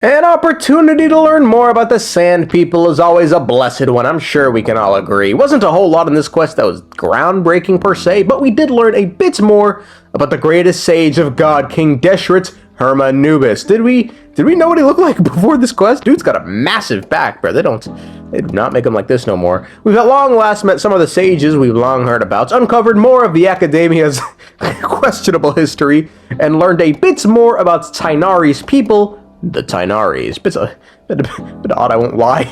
An opportunity to learn more about the Sand People is always a blessed one, I'm sure we can all agree. Wasn't a whole lot in this quest that was groundbreaking per se, but we did learn a bit more about the greatest sage of God, King Deshret, Hermanubis. Did we know what he looked like before this quest? Dude's got a massive back, bro. They do not make him like this no more. We've at long last met some of the sages we've long heard about, uncovered more of the Academia's questionable history, and learned a bit more about Tighnari's people, the Tighnari's. Bit odd, I won't lie.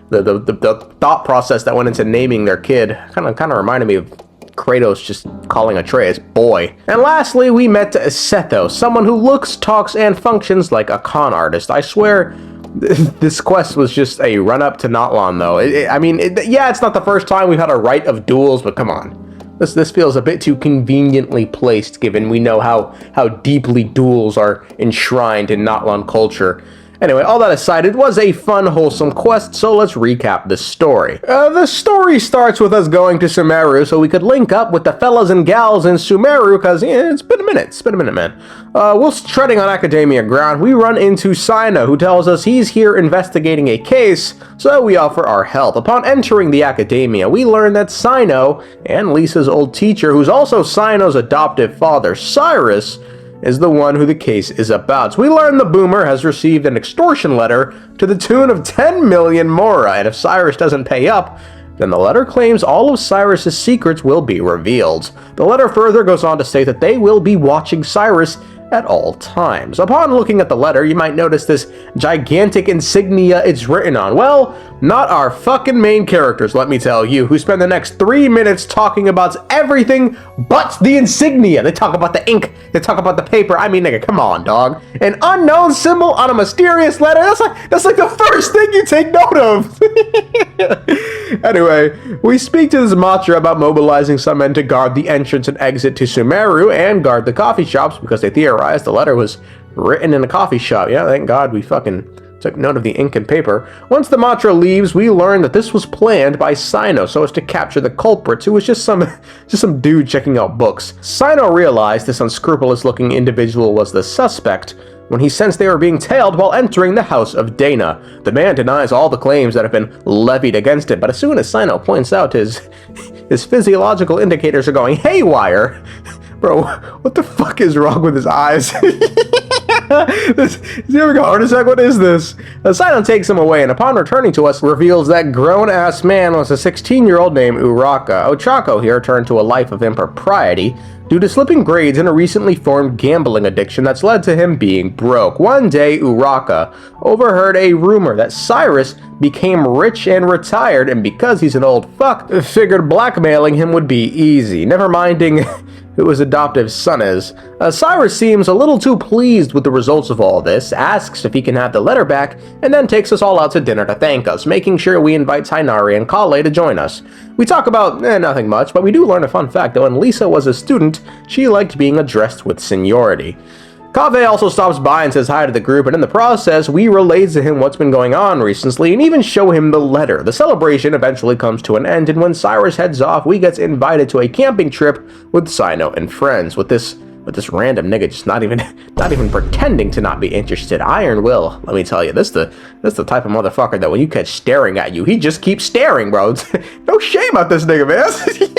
The thought process that went into naming their kid kind of reminded me of Kratos just calling Atreus boy. And lastly, we met Sethos, someone who looks, talks, and functions like a con artist. I swear, this quest was just a run-up to Natlan, though. Yeah, it's not the first time we've had a rite of duels, but come on. This feels a bit too conveniently placed, given we know how deeply duels are enshrined in Natlan culture. Anyway, all that aside, it was a fun, wholesome quest, so let's recap the story. The story starts with us going to Sumeru so we could link up with the fellas and gals in Sumeru, because it's been a minute, man. Whilst treading on Academia ground, we run into Cyno, who tells us he's here investigating a case, so we offer our help. Upon entering the Academia, we learn that Cyno, and Lisa's old teacher, who's also Cyno's adoptive father, Cyrus, is the one who the case is about. So we learn the boomer has received an extortion letter to the tune of 10 million mora, and if Cyrus doesn't pay up, then the letter claims all of Cyrus's secrets will be revealed. The letter further goes on to state that they will be watching Cyrus at all times. Upon looking at the letter, you might notice this gigantic insignia it's written on. Well, not our fucking main characters, let me tell you, who spend the next 3 minutes talking about everything but the insignia. They talk about the ink, they talk about the paper. I mean, nigga, come on, dog. An unknown symbol on a mysterious letter, that's like the first thing you take note of. Anyway, we speak to this Matra about mobilizing some men to guard the entrance and exit to Sumeru and guard the coffee shops because they theorize the letter was written in a coffee shop. Yeah, thank God we fucking took note of the ink and paper. Once the Matra leaves, we learn that this was planned by Cyno so as to capture the culprits, who was just some dude checking out books. Cyno realized this unscrupulous-looking individual was the suspect when he sensed they were being tailed while entering the house of Dana. The man denies all the claims that have been levied against him, but as soon as Cyno points out his physiological indicators are going haywire, bro, what the fuck is wrong with his eyes? Is he having a heart attack? What is this? Cyno takes him away, and upon returning to us, reveals that grown-ass man was a 16-year-old named Uraka. Ochako here turned to a life of impropriety due to slipping grades and a recently formed gambling addiction that's led to him being broke. One day, Uraka overheard a rumor that Cyrus became rich and retired, and because he's an old fuck, figured blackmailing him would be easy. Never minding who his adoptive son is. Cyrus seems a little too pleased with the results of all this, asks if he can have the letter back, and then takes us all out to dinner to thank us, making sure we invite Tighnari and Kale to join us. We talk about nothing much, but we do learn a fun fact that when Lisa was a student, she liked being addressed with seniority. Kaveh also stops by and says hi to the group, and in the process, we relay to him what's been going on recently and even show him the letter. The celebration eventually comes to an end, and when Cyrus heads off, we get invited to a camping trip with Cyno and friends. With this random nigga just not even pretending to not be interested. Iron will, let me tell you, this the type of motherfucker that when you catch staring at you, he just keeps staring, bro. No shame at this nigga, man.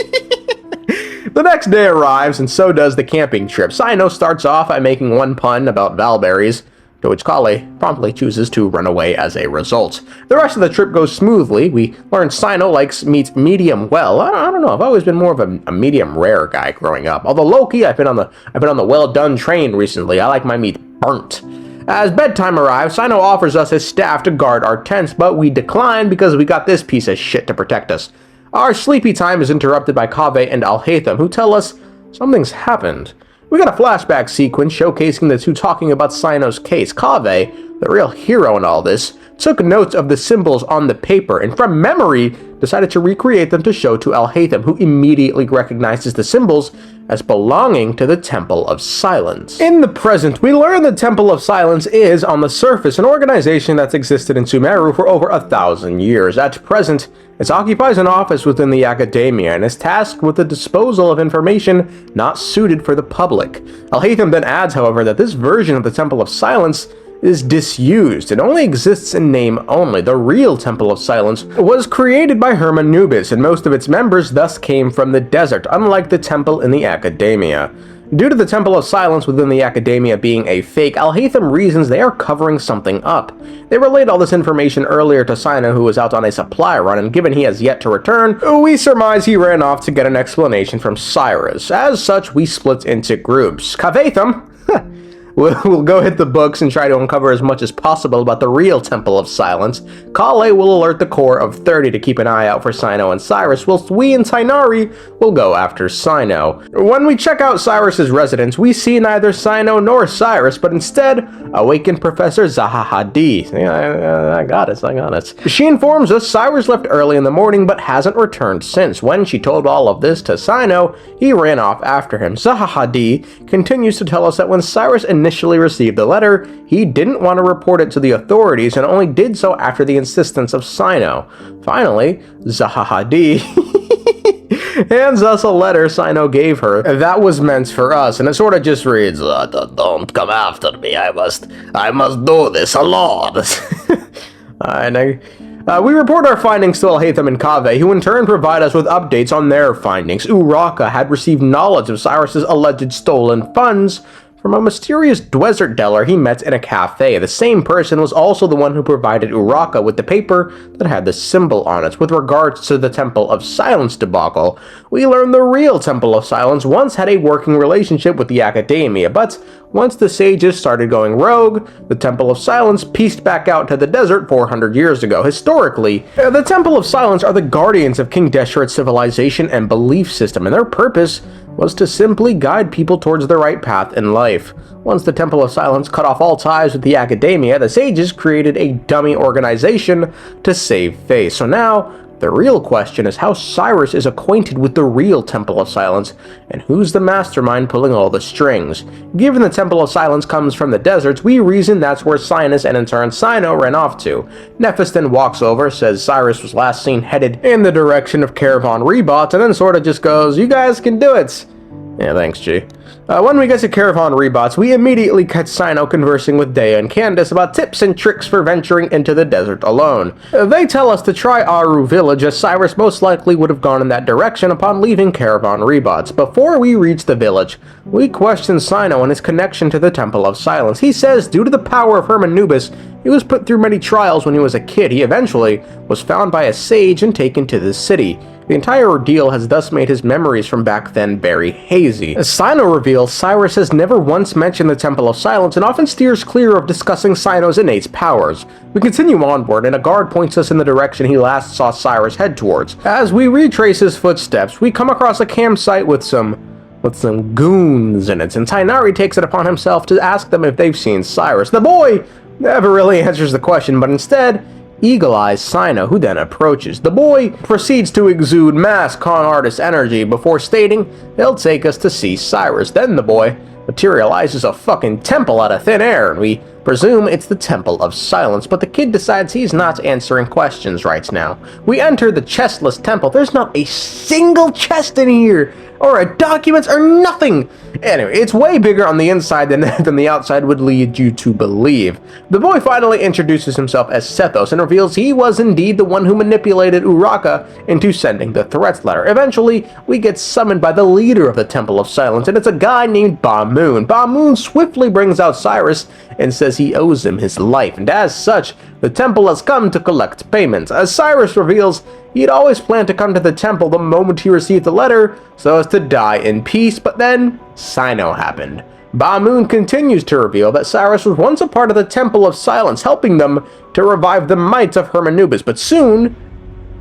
The next day arrives, and so does the camping trip. Cyno starts off by making one pun about valberries, to which Kale promptly chooses to run away as a result. The rest of the trip goes smoothly. We learn Cyno likes meat medium well. I don't know, I've always been more of a medium rare guy growing up. Although low-key, I've been on the well-done train recently. I like my meat burnt. As bedtime arrives, Cyno offers us his staff to guard our tents, but we decline because we got this piece of shit to protect us. Our sleepy time is interrupted by Kaveh and Alhaitham, who tell us something's happened. We got a flashback sequence showcasing the two talking about Cyno's case. Kaveh, the real hero in all this, took notes of the symbols on the paper, and from memory, decided to recreate them to show to Alhaitham, who immediately recognizes the symbols as belonging to the Temple of Silence. In the present, we learn the Temple of Silence is, on the surface, an organization that's existed in Sumeru for over 1,000 years. At present, it occupies an office within the Academia and is tasked with the disposal of information not suited for the public. Alhaitham then adds, however, that this version of the Temple of Silence is disused. It only exists in name only. The real Temple of Silence was created by Hermanubis, and most of its members thus came from the desert, unlike the temple in the academia. Due to the Temple of Silence within the academia being a fake, Alhaitham reasons they are covering something up. They relayed all this information earlier to Cyno, who was out on a supply run, and given he has yet to return, we surmise he ran off to get an explanation from Cyrus. As such, we split into groups. Cavatham we'll go hit the books and try to uncover as much as possible about the real Temple of Silence. Kale will alert the core of 30 to keep an eye out for Cyno and Cyrus, whilst we and Tighnari will go after Cyno. When we check out Cyrus's residence, we see neither Cyno nor Cyrus, but instead, awakened Professor Zahahadi. I got it. She informs us Cyrus left early in the morning, but hasn't returned since. When she told all of this to Cyno, he ran off after him. Zahahadi continues to tell us that when Cyrus initially received the letter, he didn't want to report it to the authorities and only did so after the insistence of Cyno. Finally, Zahahadi hands us a letter Cyno gave her that was meant for us, and it sort of just reads, "Don't come after me, I must do this alone." We report our findings to Alhaitham and Kaveh, who in turn provide us with updates on their findings. Uraka had received knowledge of Cyrus's alleged stolen funds from a mysterious desert dweller he met in a cafe. The same person was also the one who provided Uraka with the paper that had the symbol on it. With regards to the Temple of Silence debacle, we learned the real Temple of Silence once had a working relationship with the academia, but once the sages started going rogue, the Temple of Silence pieced back out to the desert 400 years ago. Historically, the Temple of Silence are the guardians of King Desheret's civilization and belief system, and their purpose was to simply guide people towards the right path in life. Once the Temple of Silence cut off all ties with the academia, the sages created a dummy organization to save face. So now, the real question is how Cyrus is acquainted with the real Temple of Silence, and who's the mastermind pulling all the strings. Given the Temple of Silence comes from the deserts, we reason that's where Cyrus and in turn Cyno ran off to. Nephis then walks over, says Cyrus was last seen headed in the direction of Caravan Rebot, and then sort of just goes, "You guys can do it." Yeah, thanks, G. When we get to Caravan Rebots, we immediately catch Cyno conversing with Dea and Candace about tips and tricks for venturing into the desert alone. They tell us to try Aru village, as Cyrus most likely would have gone in that direction upon leaving Caravan Rebots. Before we reach the village, we question Cyno and his connection to the Temple of Silence. He says due to the power of Hermanubis, he was put through many trials when he was a kid. He eventually was found by a sage and taken to the city. The entire ordeal has thus made his memories from back then very hazy. As Cyno reveals, Cyrus has never once mentioned the Temple of Silence and often steers clear of discussing Cyno's innate powers. We continue onward, and a guard points us in the direction he last saw Cyrus head towards. As we retrace his footsteps, we come across a campsite with some goons in it, and Tighnari takes it upon himself to ask them if they've seen Cyrus. The boy never really answers the question, but instead eagle-eyes Cyno, who then approaches. The boy proceeds to exude mass con artist energy before stating he'll take us to see Cyrus. Then the boy materializes a fucking temple out of thin air, and we presume it's the Temple of Silence, but the kid decides he's not answering questions right now. We enter the chestless temple. There's not a single chest in here, or a documents, or nothing. Anyway, it's way bigger on the inside than the outside would lead you to believe. The boy finally introduces himself as Sethos and reveals he was indeed the one who manipulated Uraka into sending the threat letter. Eventually, we get summoned by the leader of the Temple of Silence, and it's a guy named Ba-Moon. Ba-Moon swiftly brings out Cyrus and says he owes him his life, and as such, the temple has come to collect payments. As Cyrus reveals, he'd always planned to come to the temple the moment he received the letter, so as to die in peace, but then Cyno happened. Ba-Moon continues to reveal that Cyrus was once a part of the Temple of Silence, helping them to revive the might of Hermanubis, but soon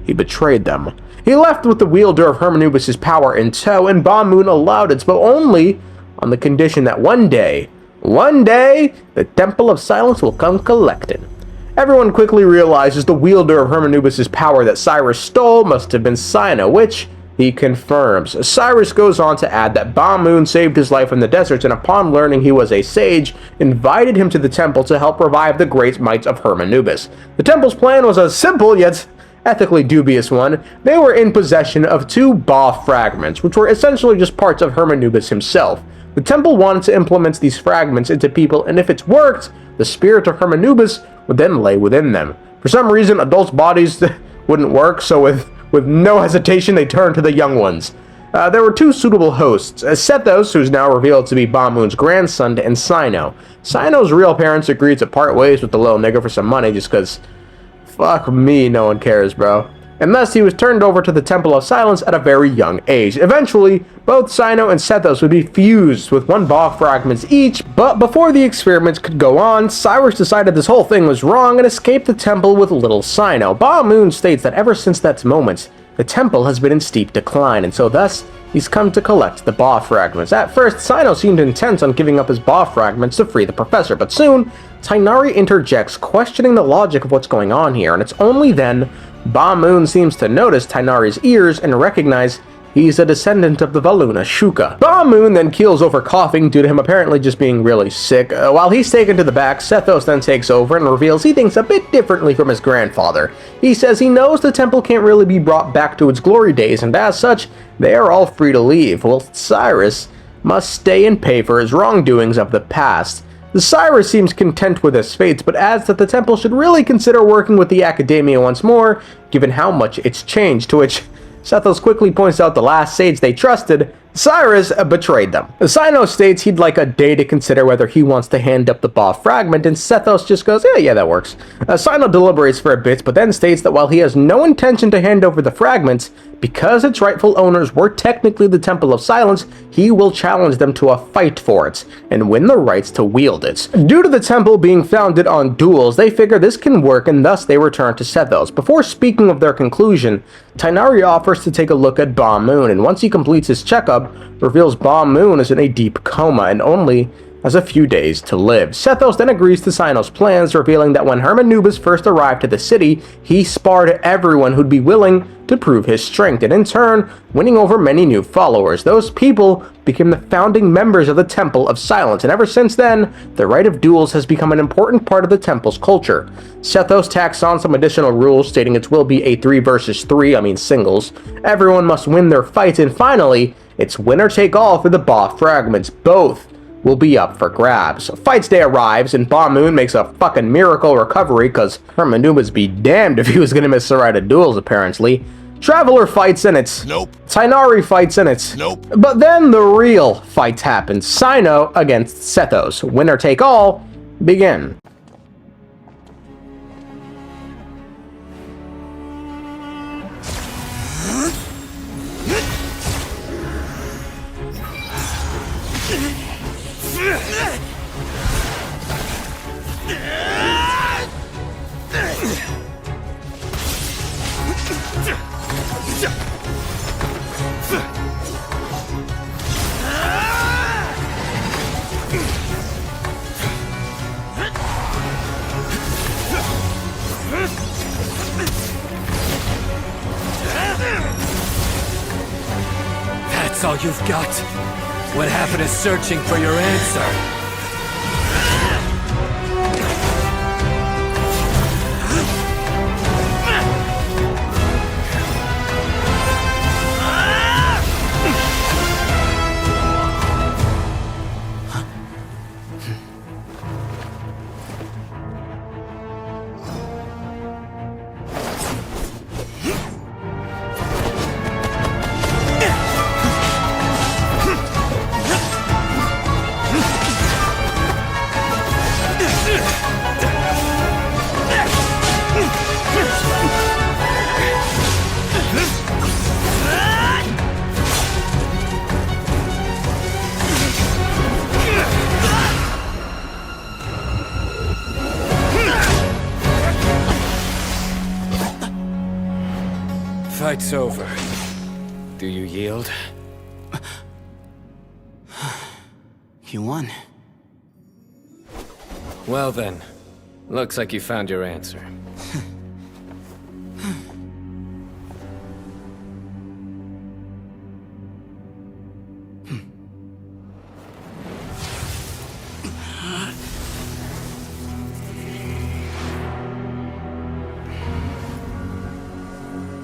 he betrayed them. He left with the wielder of Hermanubis' power in tow, and Ba-Moon allowed it, but only on the condition that one day, the Temple of Silence will come collecting. Everyone quickly realizes the wielder of Hermanubis' power that Cyrus stole must have been Cyno, which he confirms. Cyrus goes on to add that Ba-Moon saved his life in the deserts, and upon learning he was a sage, invited him to the temple to help revive the great might of Hermanubis. The temple's plan was a simple yet ethically dubious one. They were in possession of two Ba fragments, which were essentially just parts of Hermanubis himself. The temple wanted to implement these fragments into people, and if it's worked, the spirit of Hermanubis would then lay within them. For some reason, adults' bodies wouldn't work, so with no hesitation, they turned to the young ones. There were two suitable hosts, Sethos, who's now revealed to be Ba-Moon's grandson, and Cyno. Cyno's real parents agreed to part ways with the little nigga for some money just because, fuck me, no one cares, bro. And thus he was turned over to the Temple of Silence at a very young age. Eventually, both Cyno and Sethos would be fused with one Ba fragments each, but before the experiments could go on, Cyrus decided this whole thing was wrong and escaped the temple with little Cyno. Ba-Moon states that ever since that moment, the temple has been in steep decline, and so thus, he's come to collect the Ba fragments. At first, Cyno seemed intent on giving up his Ba fragments to free the professor, but soon, Tighnari interjects, questioning the logic of what's going on here, and it's only then Ba-Moon seems to notice Tighnari's ears and recognize he's a descendant of the Valuna Shuka. Ba-Moon then keels over coughing due to him apparently just being really sick. While he's taken to the back, Sethos then takes over and reveals he thinks a bit differently from his grandfather. He says he knows the temple can't really be brought back to its glory days, and as such, they are all free to leave, while Cyrus must stay and pay for his wrongdoings of the past. Cyrus seems content with his fate, but adds that the temple should really consider working with the academia once more, given how much it's changed, to which Sethos quickly points out the last sage they trusted, Cyrus, betrayed them. Cyno states he'd like a day to consider whether he wants to hand up the Ba fragment, and Sethos just goes, yeah, that works. Cyno deliberates for a bit, but then states that while he has no intention to hand over the fragments, because its rightful owners were technically the Temple of Silence, he will challenge them to a fight for it, and win the rights to wield it. Due to the temple being founded on duels, they figure this can work, and thus they return to Sethos. Before speaking of their conclusion, Tighnari offers to take a look at Ba-Moon, and once he completes his checkup, reveals Ba-Moon is in a deep coma and only has a few days to live. Sethos then agrees to Cyno's plans, revealing that when Hermanubis first arrived to the city, he sparred everyone who'd be willing to prove his strength, and in turn, winning over many new followers. Those people became the founding members of the Temple of Silence, and ever since then, the rite of duels has become an important part of the temple's culture. Sethos tacks on some additional rules, stating it will be a 3 versus 3, singles. Everyone must win their fights, and finally, it's winner take all for the Ba fragments. Both will be up for grabs. Fights day arrives, and Ba-Moon makes a fucking miracle recovery, cause Hermanubis be damned if he was gonna miss the rite of duels, apparently. Traveler fights in it. Nope. Tighnari fights in it. Nope. But then the real fights happen. Cyno against Sethos. Winner take all, begin. That's all you've got? What happened to searching for your answer? Fight's over. Do you yield? You won. Well then, looks like you found your answer.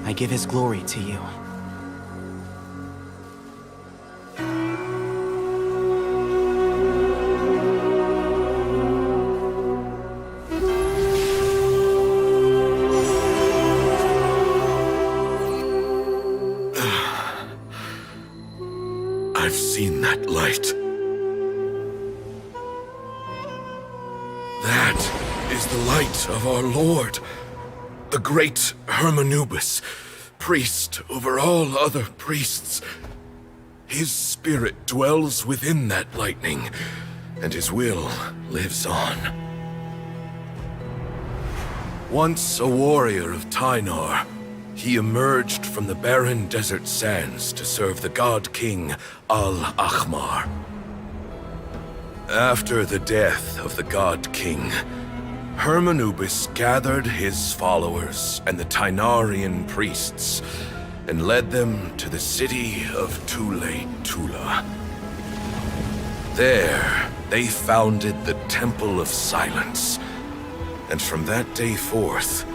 I give his glory to you. I've seen that light. That is the light of our Lord, the great Hermanubis, priest over all other priests. His spirit dwells within that lightning, and his will lives on. Once a warrior of Tynar, he emerged from the barren desert sands to serve the god king Al-Ahmar. After the death of the god king, Hermanubis gathered his followers and the Tynarian priests and led them to the city of Tula. There, they founded the Temple of Silence, and from that day forth,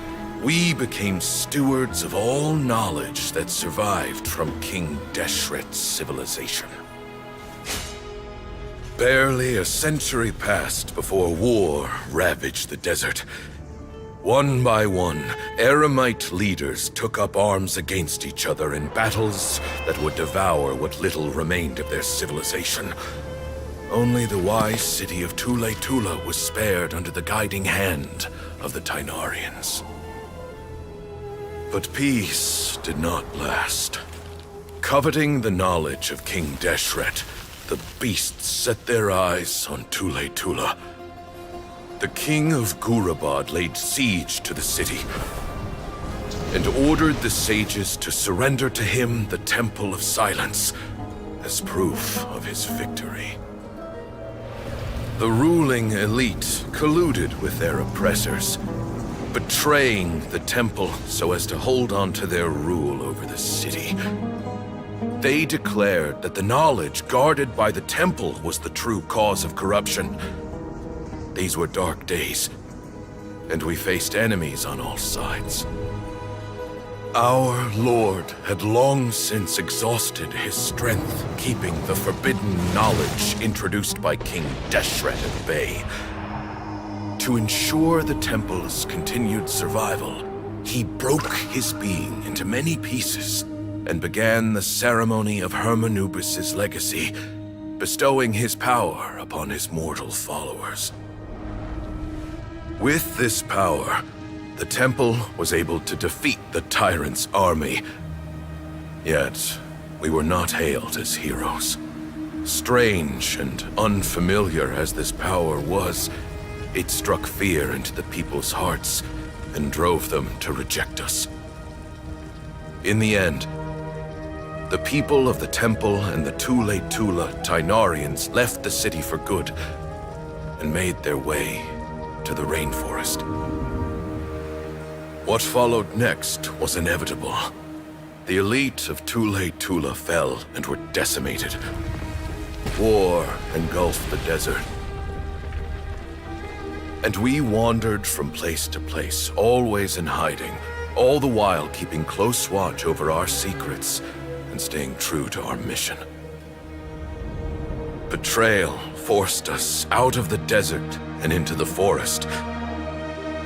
we became stewards of all knowledge that survived from King Deshret's civilization. Barely a century passed before war ravaged the desert. One by one, Eremite leaders took up arms against each other in battles that would devour what little remained of their civilization. Only the wise city of Tula was spared under the guiding hand of the Tynarians. But peace did not last. Coveting the knowledge of King Deshret, the beasts set their eyes on Tula. The king of Gurabad laid siege to the city and ordered the sages to surrender to him the Temple of Silence as proof of his victory. The ruling elite colluded with their oppressors, betraying the temple so as to hold on to their rule over the city. They declared that the knowledge guarded by the temple was the true cause of corruption. These were dark days, and we faced enemies on all sides. Our Lord had long since exhausted his strength, keeping the forbidden knowledge introduced by King Deshret at bay. To ensure the temple's continued survival, he broke his being into many pieces and began the ceremony of Hermanubis' legacy, bestowing his power upon his mortal followers. With this power, the temple was able to defeat the tyrant's army. Yet, we were not hailed as heroes. Strange and unfamiliar as this power was, it struck fear into the people's hearts and drove them to reject us. In the end, the people of the temple and the Tula Tynarians left the city for good and made their way to the rainforest. What followed next was inevitable. The elite of Tula fell and were decimated. War engulfed the desert. And we wandered from place to place, always in hiding, all the while keeping close watch over our secrets and staying true to our mission. Betrayal forced us out of the desert and into the forest.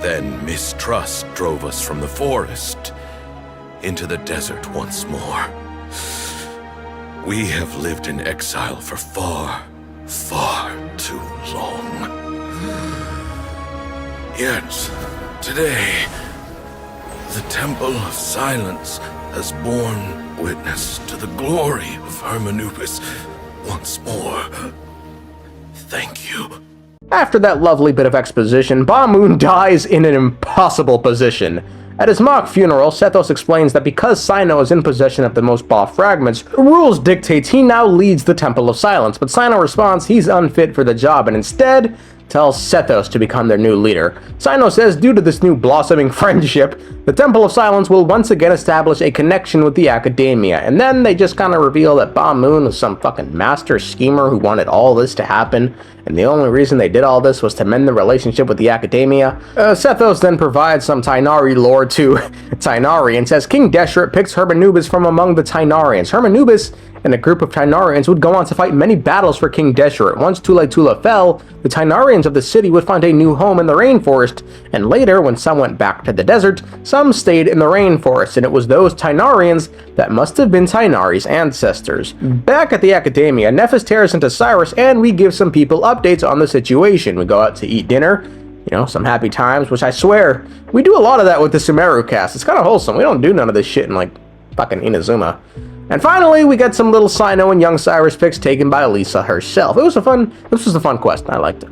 Then mistrust drove us from the forest into the desert once more. We have lived in exile for far, far too long. Yet, today, the Temple of Silence has borne witness to the glory of Hermanubis once more. Thank you. After that lovely bit of exposition, Ba-Moon dies in an impossible position. At his mock funeral, Sethos explains that because Cyno is in possession of the most Ba fragments, the rules dictates he now leads the Temple of Silence, but Cyno responds he's unfit for the job and instead tells Sethos to become their new leader. Cyno says due to this new blossoming friendship, the Temple of Silence will once again establish a connection with the academia, and then they just kind of reveal that Ba-Moon was some fucking master schemer who wanted all this to happen, and the only reason they did all this was to mend the relationship with the academia. Sethos then provides some Tynari lore to Tynari and says King Deshret picks Hermanubis from among the Tynarians. Hermanubis and a group of Tynarians would go on to fight many battles for King Deshret. Once Tula fell, the Tynarians of the city would find a new home in the rainforest, and later, when some went back to the desert, some some stayed in the rainforest, and it was those Tainarians that must have been Tainari's ancestors. Back at the Academia, Nephis tears into Cyrus, and we give some people updates on the situation. We go out to eat dinner, you know, some happy times, which I swear, we do a lot of that with the Sumeru cast. It's kind of wholesome. We don't do none of this shit in, like, fucking Inazuma. And finally, we get some little Cyno and young Cyrus pics taken by Lisa herself. This was a fun quest. I liked it.